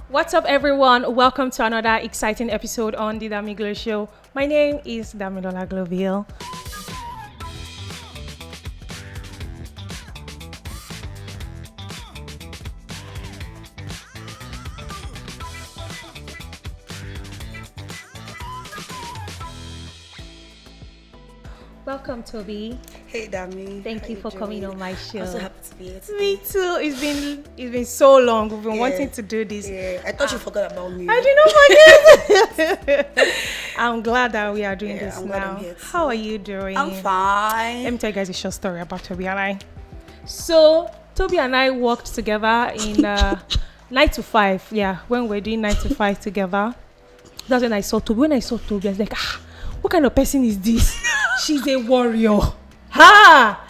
What's up, everyone? Welcome to another exciting episode on the DamiGlow Show. My name is Damilola Gloville. Welcome, Toby. Hey, Dami. Thank you for coming on my show. I'm so happy to be here today. Me too. It's been so long. We've been wanting to do this. Yeah, I thought you forgot about me. I did not forget. I'm glad that we are doing this I'm glad now. I'm here too. How are you doing? I'm fine. Let me tell you guys a short story about Toby and I. So, Toby and I worked together in 9 to 5. Yeah, when we were doing 9 to 5 together. That's when I saw Toby. When I saw Toby, I was like, what kind of person is this? She's a warrior. Ha!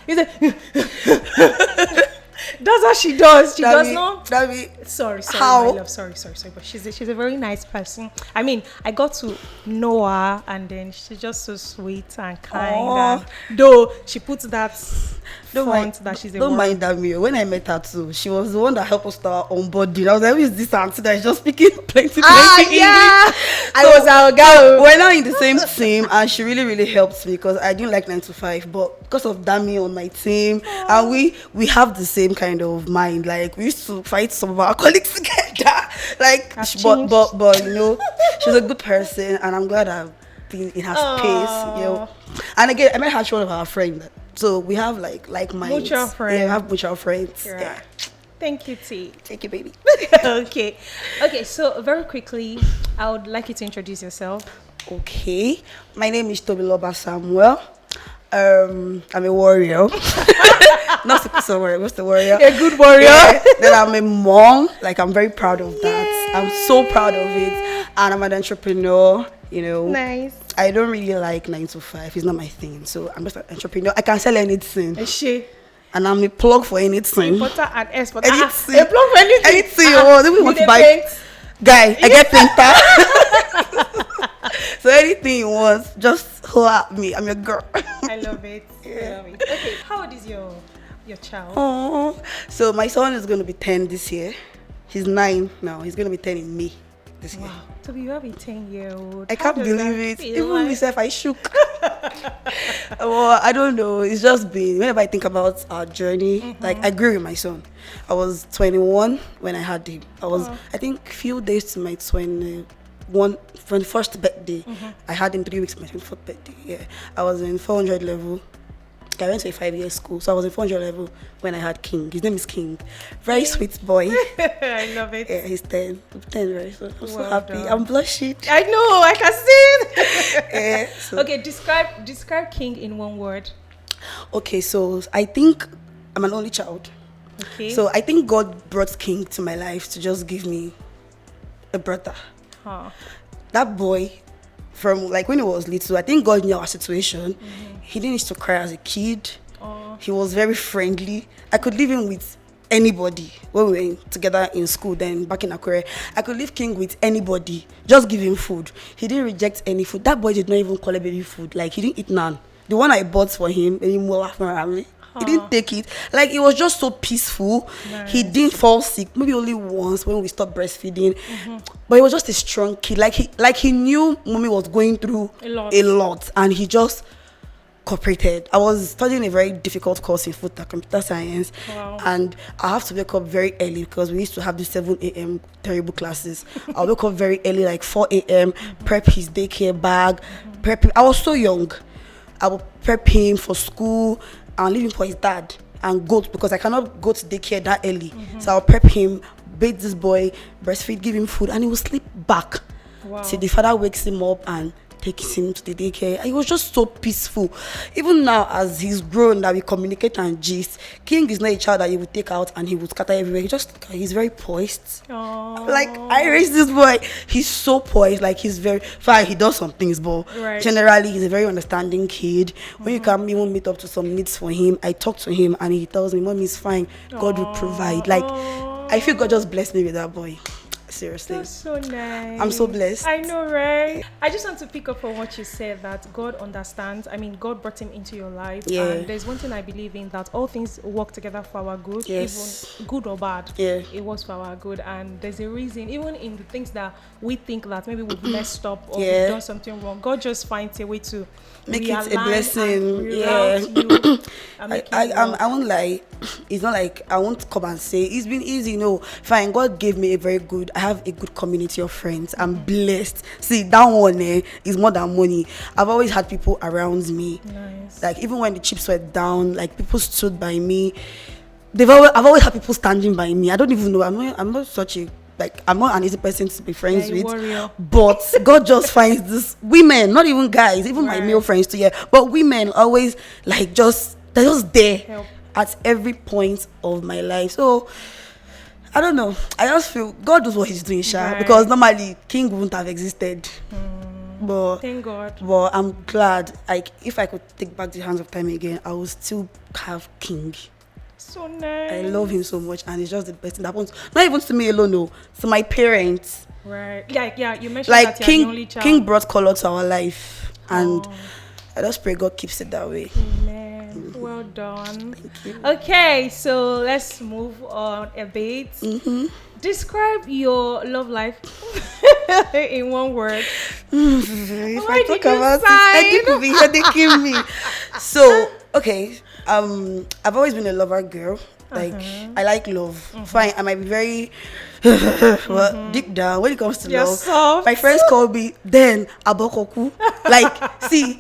That's what she does. She does not. Sorry, How? my love. Sorry. But she's a very nice person. I mean, I got to know her, and then she's just so sweet and kind. And though she puts that that she's a Don't warrior. mind Dami. When I met her too, she was the one that helped us start on boarding. I was like, who is this auntie that is just speaking plenty English? Yeah. I was our girl. We're now in the same team, and she really helped me because I didn't like 9 to 5, but because of Dami on my team, and we have the same kind of mind. Like, we used to fight some of our colleagues together. Like, but you know, she's a good person, and I'm glad I've been in her space. You know, and again, I met her through one of our friends. So we have like minds. Mutual friends. Yeah, we have mutual friends. Right. Yeah. Thank you, T. Thank you, baby. Okay, so very quickly, I would like you to introduce yourself. Okay. My name is Tobiloba Samuel. I'm a warrior. Not supposed to warrior, what's the warrior? A good warrior. Yeah. Then I'm a mom. Like, I'm very proud of that. I'm so proud of it. And I'm an entrepreneur, you know. Nice. I don't really like 9 to 5. It's not my thing. So I'm just an entrepreneur. I can sell anything. And I'm a plug for anything. Importer and exporter. Anything. A plug for anything. Anything you want. Even want to buy. Paint. Guy, I get painter. So anything you want, just holler at me. I'm your girl. I love it. I love it. Okay, how old is your child? Oh, so my son is going to be 10 this year. He's 9 now. He's going to be 10 in May this year. Wow. Toby, you have a 10-year-old. I can't believe it. Even myself, I shook. Well, I don't know. It's just been, whenever I think about our journey, like, I grew with my son. I was 21 when I had him. I think, few days to my 21st birthday. I had him 3 weeks to my 24th birthday. Yeah, I was in 400 level. I went to a 5-year school, so I was in 400 level when I had King. His name is King. Very sweet boy. I love it. Yeah, he's 10. I'm 10, right? So I'm so Well happy. done. I'm blushing. I know, I can see it. Yeah, so. Okay, describe King in one word. Okay, so I think I'm an only child. Okay. So I think God brought King to my life to just give me a brother. That boy, from like when he was little, I think God knew our situation. He didn't used to cry as a kid. He was very friendly. I could leave him with anybody when we were together in school. Then back in Akure, I could leave King with anybody. Just give him food. He didn't reject any food. That boy did not even call it baby food. Like, he didn't eat none. The one I bought for him, he didn't take it. Like, it was just so peaceful. Nice. He didn't fall sick. Maybe only once when we stopped breastfeeding. But he was just a strong kid. Like he knew mommy was going through a lot, and he just cooperated. I was studying a very difficult course in food and computer science. Wow. And I have to wake up very early because we used to have the 7 a.m. terrible classes. I'll wake up very early, like 4 a.m., prep his daycare bag, prep him. I was so young. I would prep him for school and leave him for his dad and go, because I cannot go to daycare that early. So I'll prep him, bathe this boy, breastfeed, give him food, and he will sleep back. Wow. Till the father wakes him up and takes him to the daycare. It was just so peaceful. Even now, as he's grown, that we communicate and gist, King is not a child that you would take out and he would scatter everywhere. He's very poised. Aww. Like, I raised this boy. He's so poised. Like, he's very fine. He does some things, but generally he's a very understanding kid. When you can even meet up to some needs for him, I talk to him and he tells me, Mommy, it's fine. God will provide. Like, I feel God just blessed me with that boy. Seriously. That's so nice. I'm so blessed. I know, right? I just want to pick up on what you said, that God understands. I mean, God brought him into your life. Yeah. And there's one thing I believe in, that all things work together for our good. Yes. Even good or bad. Yeah. It works for our good. And there's a reason, even in the things that we think that maybe we've messed up or we've done something wrong, God just finds a way to make it a blessing. You I won't lie. It's not like I won't come and say it's been easy. No, fine. God gave me I have a good community of friends. I'm blessed. See, that one is more than money. I've always had people around me. Nice. Like even when the chips were down, like people stood by me. I've always had people standing by me. I don't even know. I'm not such a I'm not an easy person to be friends with. Warrior. But God just finds this women, not even guys, even my male friends too. Yeah, but women always they're just there. Help. At every point of my life. So I don't know. I just feel God knows what he's doing, Sha. Because normally King wouldn't have existed. But thank God. But I'm glad. If I could take back the hands of time again, I would still have King. So nice. I love him so much, and it's just the best thing that happens. Not even to me alone, no. To my parents. Right. Yeah. You mentioned that you're the only child. King brought color to our life, and I just pray God keeps it that way. Amen. Well done. Thank you. Okay, so let's move on a bit. Describe your love life in one word. If I talk about it, I think you'll be headaching me. So, okay, I've always been a lover girl. I like love. Fine, I might be very well, deep down when it comes to love. Soft. My friends call me then Abokoku. See,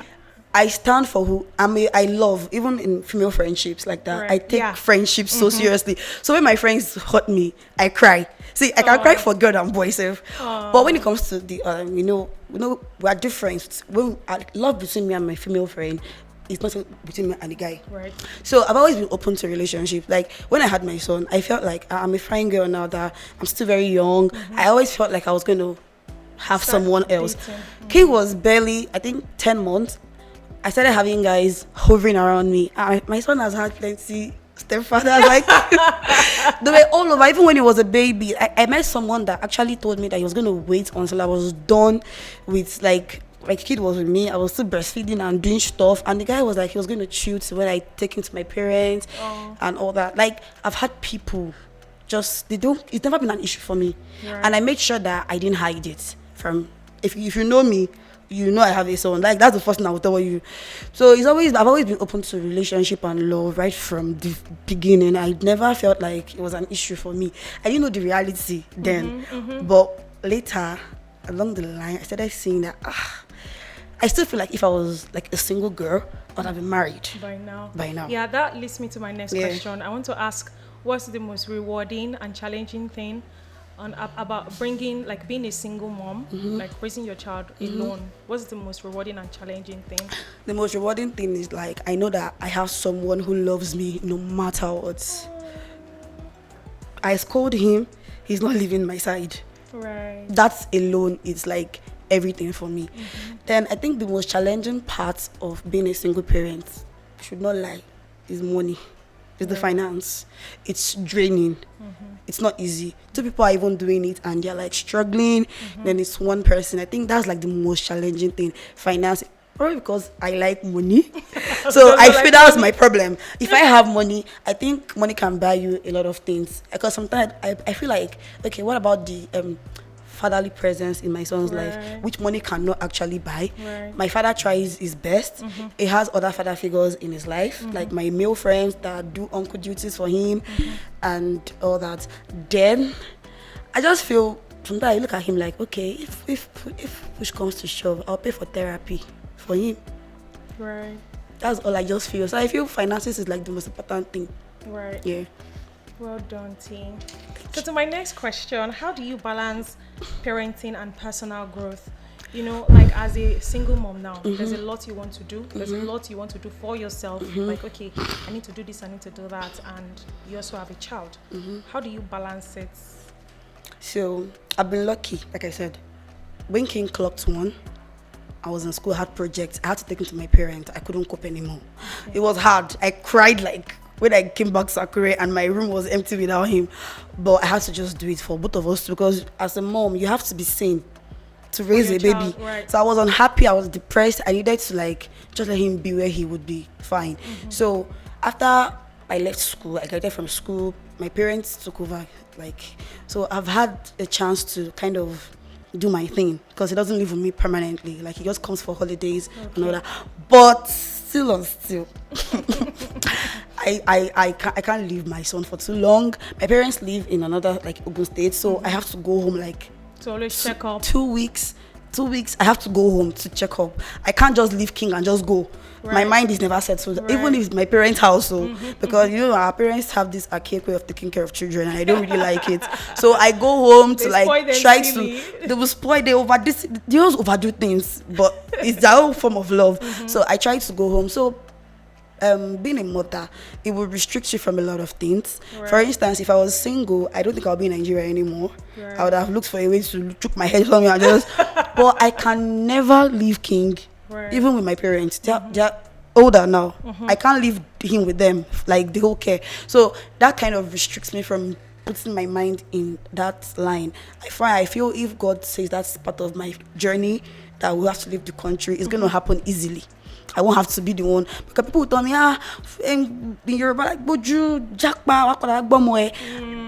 I stand for who I love, even in female friendships like that. Right. I take friendships so seriously. So when my friends hurt me, I cry. See, I can cry for girl and boy self. But when it comes to the, we are different. When love between me and my female friend, it's not between me and the guy. Right. So I've always been open to relationships. Like when I had my son, I felt like I'm a fine girl now that I'm still very young. I always felt like I was going to have someone else. King was barely, I think, 10 months. I started having guys hovering around me. My son has had plenty stepfathers. They were all over. Even when he was a baby, I met someone that actually told me that he was going to wait until I was done with my kid was with me. I was still breastfeeding and doing stuff. And the guy was like, he was going to chill till when I take him to my parents and all that. I've had people it's never been an issue for me. Right. And I made sure that I didn't hide it from, if you know me, you know I have a son. That's the first thing I will tell you. So I've always been open to relationship and love right from the beginning. I never felt like it was an issue for me. I didn't know the reality then. But later, along the line, I started seeing that I still feel like if I was like a single girl, I would have been married. By now. Yeah, that leads me to my next question. I want to ask, what's the most rewarding and challenging thing about being a single mom, raising your child alone? What's the most rewarding and challenging thing? The most rewarding thing is I know that I have someone who loves me no matter what. I scold him, he's not leaving my side. Right. That alone is everything for me. Then I think the most challenging part of being a single parent, I should not lie, is money. It's the finance. It's draining. It's not easy. 2 people are even doing it and they're struggling. Then it's one person. I think that's the most challenging thing. Finance. Probably because I like money. So I feel that's my problem. If I have money, I think money can buy you a lot of things. Because sometimes I feel okay, what about the fatherly presence in my son's life, which money cannot actually buy. My father tries his best. He has other father figures in his life, like my male friends that do uncle duties for him and all that. Then I just feel sometimes I look at him okay, if push comes to shove, I'll pay for therapy for him. Right. That's all I just feel. So I feel finances is the most important thing. Right. Yeah. Well done, team. So to my next question, how do you balance parenting and personal growth? As a single mom now, there's a lot you want to do. There's a lot you want to do for yourself. Okay, I need to do this, I need to do that. And you also have a child. How do you balance it? So I've been lucky, like I said. When King clocked 1, I was in school, I had projects. I had to take him to my parents. I couldn't cope anymore. It was hard. I cried when I came back to Akure and my room was empty without him. But I had to just do it for both of us because as a mom, you have to be sane to raise a baby. Right. So I was unhappy, I was depressed. I needed to like just let him be where he would be fine. So after I left school, I graduated from school, my parents took over. Like, so I've had a chance to kind of do my thing because he doesn't live with me permanently. Like, he just comes for holidays and all that. But still on still, I can't leave my son for too long. My parents live in another like Ogun State, so I have to go home like to always check up. 2 weeks. 2 weeks, I have to go home to check up. I can't just leave King and just go. Right. My mind is never settled, even if it's my parents' house. So, because you know our parents have this archaic way of taking care of children, and I don't really like it. So I go home to like try to. They will spoil. They just overdo things, but it's their own form of love. So I try to go home. So. Being a mother, it will restrict you from a lot of things. Right. For instance, if I was single, I don't think I'll be in Nigeria anymore. Right. I would have looked for a way to choke my head somewhere and just. But I can never leave King, even with my parents. They're older now. I can't leave him with them, like the whole care. So that kind of restricts me from putting my mind in that line. I feel if God says that's part of my journey, that we have to leave the country, it's going to happen easily. I won't have to be the one, because people will tell me, in Yoruba, like, Boju, Jakba,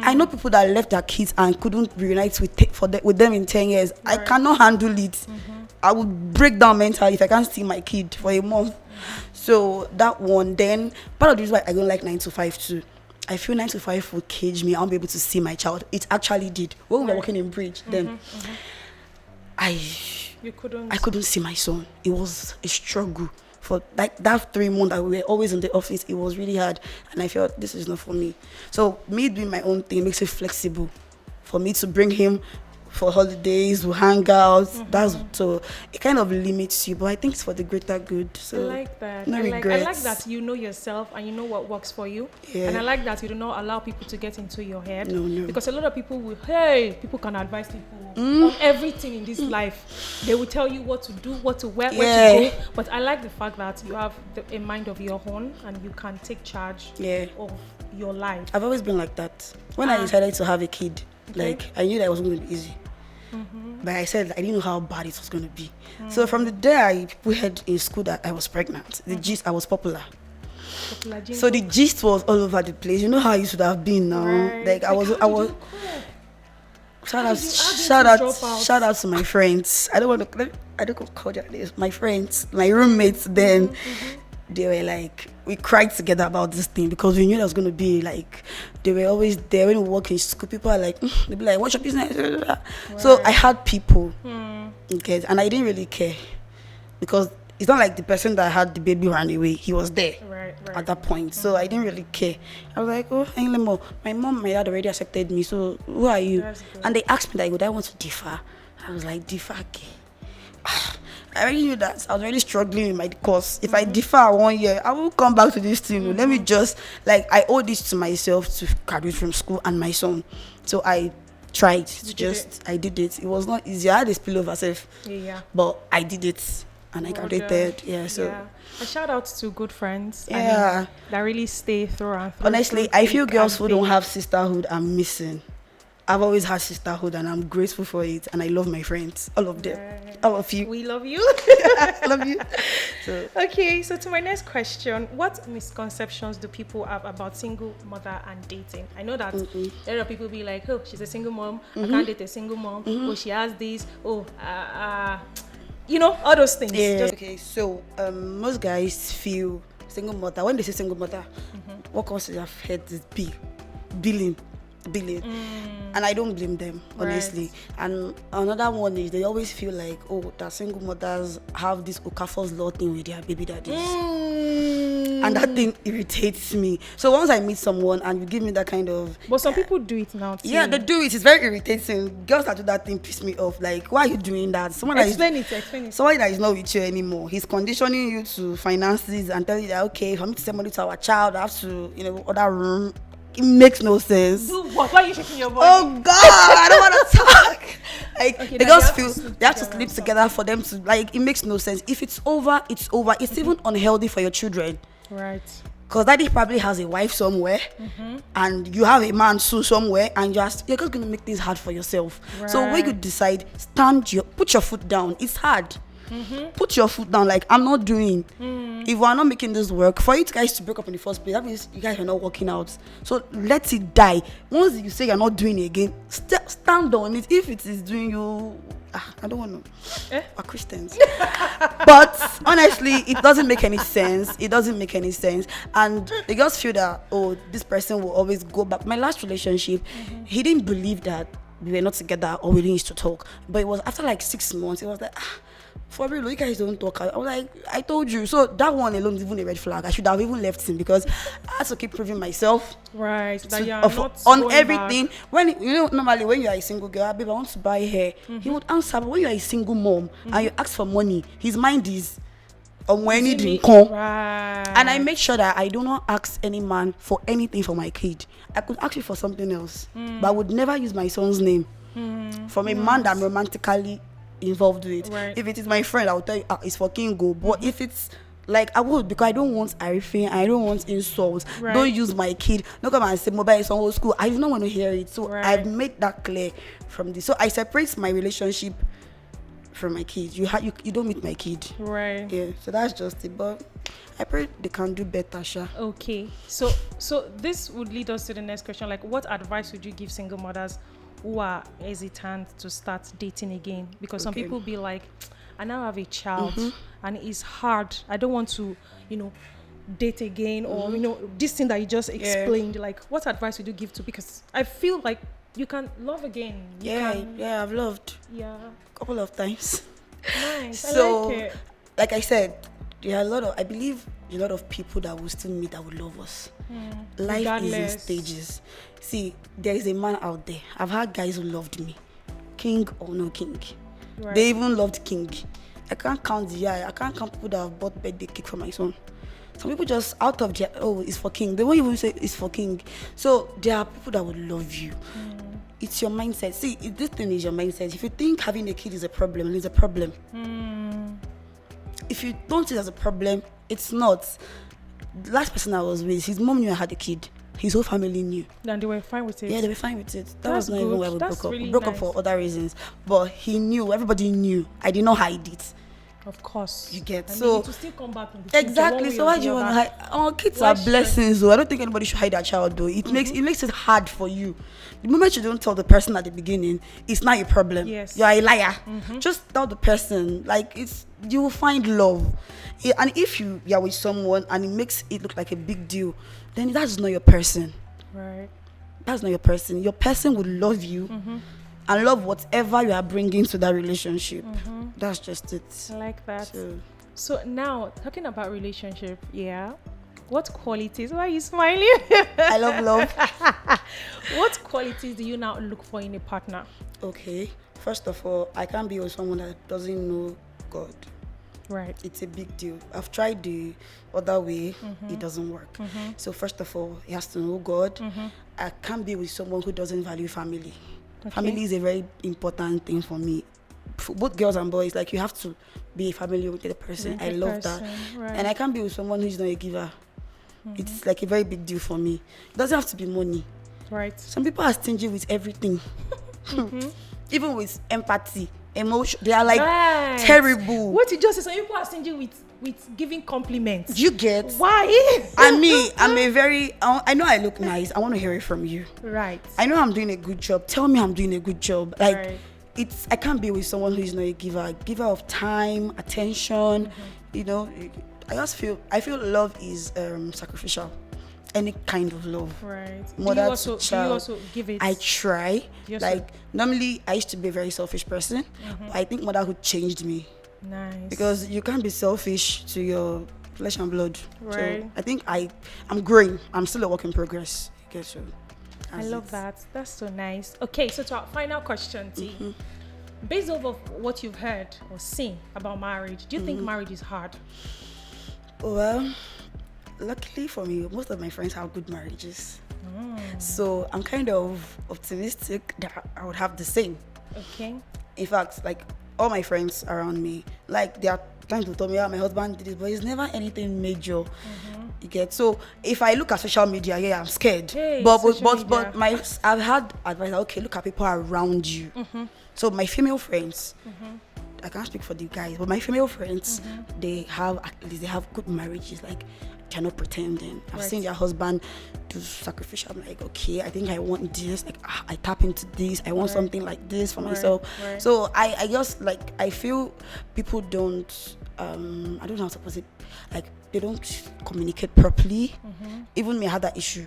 I know people that left their kids and couldn't reunite with them in 10 years. Right. I cannot handle it. I would break down mentally if I can't see my kid for a month. So that one, then part of the reason why I don't like 9 to 5 too. I feel 9 to 5 would cage me. I won't be able to see my child. It actually did. When we were working in Bridge, then I couldn't see my son. It was a struggle. For like that 3 months that we were always in the office, it was really hard, and I felt this is not for me. So me doing my own thing makes it flexible for me to bring him for holidays, we hang out. So it kind of limits you, but I think it's for the greater good. So I like that. No regrets. I like that you know yourself and you know what works for you. Yeah. And I like that you do not allow people to get into your head. No. Because a lot of people will, people can advise people on everything in this life. They will tell you what to do, what to wear, where to go. But I like the fact that you have a mind of your own and you can take charge of your life. I've always been like that. When I decided to have a kid, like I knew that it wasn't going to be easy. But I said I didn't know how bad it was going to be. So from the day we heard in school that I was pregnant, the gist, I was popular. So the gist was all over the place. You know how it should have been now. Right. Like I was. Shout out to my friends. I don't call their names. My friends, my roommates. Then they were like, we cried together about this thing because we knew that was going to be like, they were always there when we work in school. People are like, they'd be like, what's your business? Right. So I had people, okay, and I didn't really care because it's not like the person that had the baby ran away. He was there at that point. So I didn't really care. I was like, oh, anymore. My mom, my dad already accepted me. So who are you? And they asked me like, would I want to differ? I was like, differ, okay. I already knew that I was really struggling with my course. If I defer 1 year, I will come back to this thing. Let me just, like, I owe this to myself to graduate from school and my son. So I tried to I did it. It was not easy. I had a spillover self. Yeah. But I did it and I graduated. A shout out to good friends. Yeah. That really stay through and through. Honestly, I feel girls who don't have sisterhood are missing. I've always had sisterhood and I'm grateful for it, and I love my friends, all of them, all of you. We love you. I love you. Okay, so to my next question, what misconceptions do people have about single mother and dating? I know that a lot of people be like, oh, she's a single mom, I can't date a single mom, oh, she has this, you know, all those things. Yeah. Okay, so most guys feel single mother. When they say single mother, what comes to their head is billing. And I don't blame them, honestly. And another one is they always feel like, oh, that single mothers have this Okafor'S law thing with their baby daddies. And that thing irritates me. So once I meet someone and you give me that kind of... But some people do it now too. Yeah, they do it. It's very irritating. Girls that do that thing piss me off. Like, why are you doing that? Explain it. Someone that is not with you anymore. He's conditioning you to finances and telling you that, okay, for me to send money to our child, I have to, other room. It makes no sense. Do what? Why are you shaking your body? Oh God, I don't want to talk. Like, okay, they just feel they have to sleep together for them to, like, it makes no sense. If it's over, it's over. It's even unhealthy for your children. Right. Because daddy probably has a wife somewhere, and you have a man too somewhere, and you're just gonna make things hard for yourself. Right. So when you decide, put your foot down. It's hard. Put your foot down. Like, I'm not doing. If we're not making this work, for you guys to break up in the first place, that means you guys are not working out. So let it die. Once you say you're not doing it again, stand on it. If it is doing you, I don't want to. We're Christians. But honestly, it doesn't make any sense. It doesn't make any sense. And they just feel that, oh, this person will always go back. My last relationship, he didn't believe that we were not together or we didn't used to talk. But it was after like 6 months, it was like, for real, you guys don't talk. I was like, I told you. So that one alone is even a red flag. I should have even left him because I had to keep proving myself. Right. That you're not on everything. Back. When normally when you are a single girl, babe, I want to buy hair. He would answer. But when you are a single mom and you ask for money, his mind is when he didn't come. Right. And I make sure that I do not ask any man for anything for my kid. I could ask you for something else, but I would never use my son's name from a man that I'm romantically involved with. Right. If it is my friend, I will tell you it's for Kingo. But if it's like, I would, because I don't want arifin, I don't want insults. Right. Don't use my kid. Don't come and say mobile is on old school. I do not want to hear it. So Right. I've made that clear from this. So I separate my relationship from my kid. You don't meet my kid. Right. Yeah. So that's just it. But I pray they can do better, Sha. Okay. So this would lead us to the next question. Like, what advice would you give single mothers who are hesitant to start dating again? Because some people be like, I now have a child and it's hard. I don't want to, date again, or this thing that you just explained. Like, what advice would you give to? Because I feel like you can love again. I've loved. Yeah. A couple of times. Nice. So, I like it. like I said, there are I believe a lot of people that will still meet that will love us. Life Regardless. is in stages. See, there is a man out there. I've had guys who loved me, king or no king. Right. They even loved king. I can't count I can't count people that have bought birthday cake for my son. Some people just out of their, it's for king. They won't even say it's for king. So there are people that will love you. It's your mindset. See, this thing is your mindset. If you think having a kid is a problem, it's a problem. If you don't see it as a problem, it's not. The last person I was with, his mom knew I had a kid. His whole family knew. And they were fine with it. Yeah, they were fine with it. That That's was not good. even why we That's broke up. really We broke up nice. for other reasons. But he knew, everybody knew. I did not hide it. Of course. You get, I so mean, to still come back in the future, exactly. one way So or why the do you want to other. hide? Our kids Why are should- blessings, though. I don't think anybody should hide their child, though. It makes it hard for you. The moment you don't tell the person at the beginning, it's not a problem. Yes. You are a liar. Just tell the person. Like, you will find love. And if you are with someone and it makes it look like a big deal, then that's not your person. Right. That's not your person. Your person will love you and love whatever you are bringing to that relationship. That's just it. I like that. So, So now, talking about relationship, what qualities? Why are you smiling? I love. What qualities do you now look for in a partner? Okay. First of all, I can't be with someone that doesn't know God. Right. It's a big deal. I've tried the other way. It doesn't work. So first of all, he has to know God. I can't be with someone who doesn't value family. Okay. Family is a very important thing for me. For both girls and boys, like, you have to be a family-oriented person. I love that. Right. And I can't be with someone who's not a giver. It's like a very big deal for me. It doesn't have to be money. Right. Some people are stingy with everything. Even with empathy, emotion. They are like Right. terrible. What you just said, some people are stingy with giving compliments. You get? Why? And me, I'm a very, I know I look nice. I want to hear it from you. Right. I know I'm doing a good job. Tell me I'm doing a good job. Like, Right. I can't be with someone who is not a giver of time, attention. I feel love is sacrificial. Any kind of love. Right. Mother do you to child. also give it? I try. Yes, Like, normally I used to be a very selfish person. But I think motherhood changed me. Nice. Because you can't be selfish to your flesh and blood. Right. So I think I'm growing. I'm still a work in progress. Okay, so I love that. That's so nice. Okay, so to our final question, T. Based off of what you've heard or seen about marriage, do you think marriage is hard? Well, luckily for me, most of my friends have good marriages. So I'm kind of optimistic that I would have the same. Okay. In fact, like, all my friends around me, like, they are trying to tell me, my husband did this, but it's never anything major. You get, so if I look at social media, yeah, I'm scared. Hey, but social media. I've had advice. Okay, look at people around you. So my female friends, I can't speak for the guys, but my female friends, they have good marriages. Like, they're not pretending. I've seen their husband do sacrificial. I'm like, okay, I think I want this. Like, I tap into this. I want something like this for myself. So I just like, I feel people don't. I don't know how to put it. Like, they don't communicate properly. Even me, I had that issue.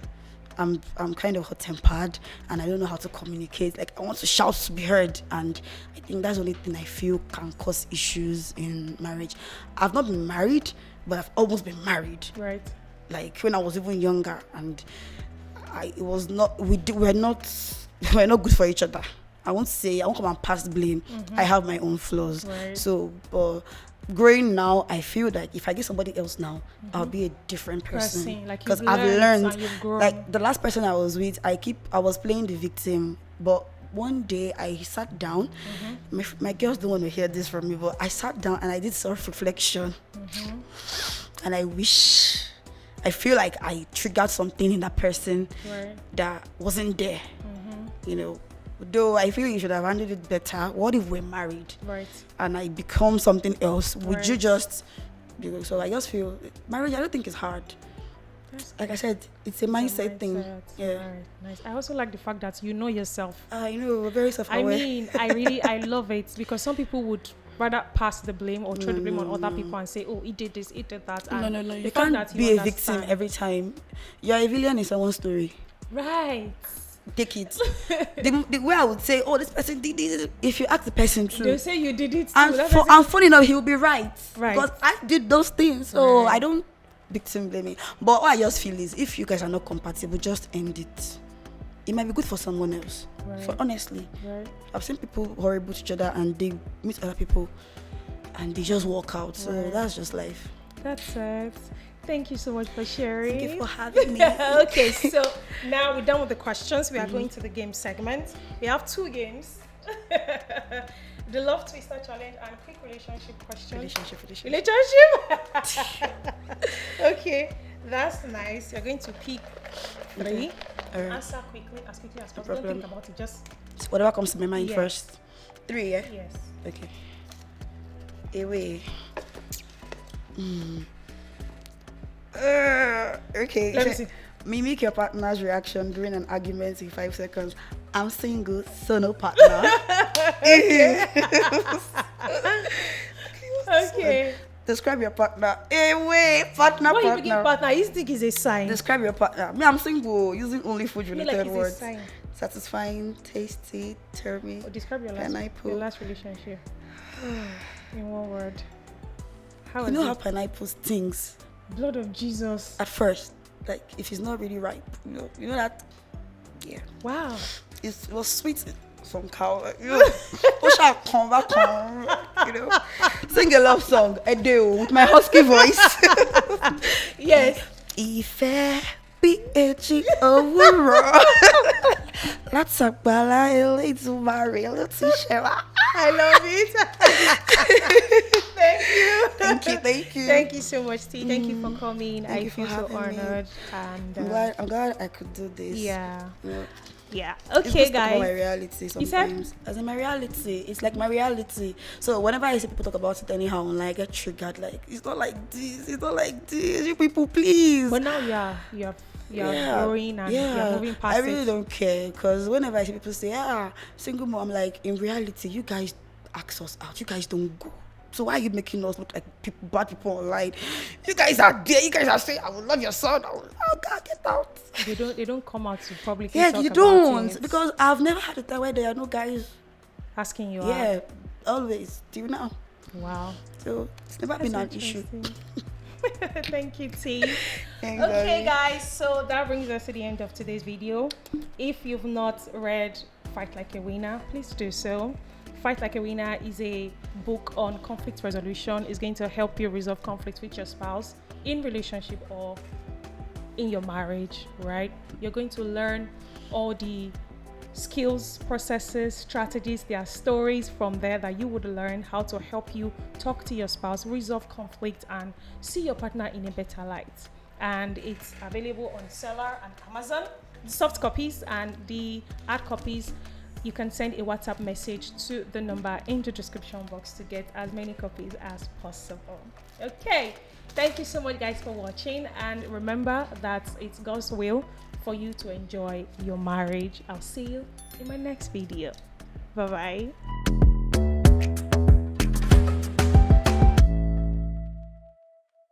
I'm kind of hot-tempered and I don't know how to communicate. Like, I want to shout to be heard, and I think that's the only thing I feel can cause issues in marriage. I've not been married, but I've almost been married. Right. Like, when I was even younger, and we're not good for each other. I won't come and pass blame. I have my own flaws. Right. So, growing now, I feel like if I give somebody else now, I'll be a different person. Because I've learned. Like, the last person I was with, I was playing the victim, but one day I sat down. My girls don't want to hear this from me, but I sat down and I did self-reflection. And I feel like I triggered something in that person that wasn't there. You know, though I feel you should have handled it better. What if we're married? Right. And I become something else? Would you just, so I just feel marriage, I don't think it's hard. Like I said, it's a mindset thing. Yeah. Right. Nice. I also like the fact that you know yourself. I know, we're very self-aware. I mean, I love it, because some people would rather pass the blame or throw the blame on other people and say, oh, he did this, he did that. And no. You can't be a victim every time. You're a villain in someone's story. Right. Take it. the way I would say, oh, this person did this. If you ask the person too, they'll say you did it too. And funny enough, he will be right. Because I did those things. So I don't victim blaming. But what I just feel is, if you guys are not compatible, just end it. It might be good for someone else. For honestly. I've seen people horrible to each other and they meet other people and they just walk out. So that's just life. That's it. Thank you so much for sharing. Thank you for having me. Okay, so now we're done with the questions. We are going to the game segment. We have 2 games. The Love Twister Challenge and Quick Relationship Question. Relationship? Okay, that's nice. You're going to pick 3. Answer quickly as possible. Don't think about it. Just whatever comes to my mind first. 3, yeah? Yes. Okay. Away. Okay. Let me see. Mimic your partner's reaction during an argument in 5 seconds. I'm single, so no partner. Okay. Describe your partner. Partner. What you picking partner? You think is a sign? Describe your partner. Me, I'm single, using only food-related words. A sign. Satisfying, tasty, termy. Describe your last relationship. In 1 word. How you know how pineapple stings? Blood of Jesus. At first, like, if it's not really ripe, you know that. Yeah. Wow. It was sweet. Some cow, push out, come back home, sing a love song, a deal with my husky voice. Yes. Ife B-A-G overall. Let's talk about it to marry. Let's share. I love it. Thank you. Thank you so much, T. Thank you for coming. I feel so honored. And I'm glad I could do this. Yeah. Okay, guys. My reality sometimes. As in my reality, it's like my reality. So whenever I see people talk about it anyhow, I get triggered. Like, it's not like this. You people, please. But now you're growing and you're moving past it. I really don't care, because whenever I see people say, single mom, I'm like, in reality, you guys ask us out. You guys don't go. So why are you making us look like bad people online? You guys are there. You guys are saying, I will love your son. Oh God, get out. They don't come out to publicly talk about you don't. It. Because I've never had a time where there are no guys asking you out. Yeah, always. Do you know? Wow. So it's never been an issue. Thank you, T. Thanks, okay, guys. So that brings us to the end of today's video. If you've not read Fight Like a Winner, please do so. Fight Like a Winner is a book on conflict resolution. It's going to help you resolve conflicts with your spouse in relationship or in your marriage, right? You're going to learn all the skills, processes, strategies. There are stories from there that you would learn how to help you talk to your spouse, resolve conflict, and see your partner in a better light. and it's available on Seller and Amazon. The soft copies and the hard copies, you can send a WhatsApp message to the number in the description box to get as many copies as possible. Okay, thank you so much guys for watching, and remember that it's God's will for you to enjoy your marriage. I'll see you in my next video. Bye bye.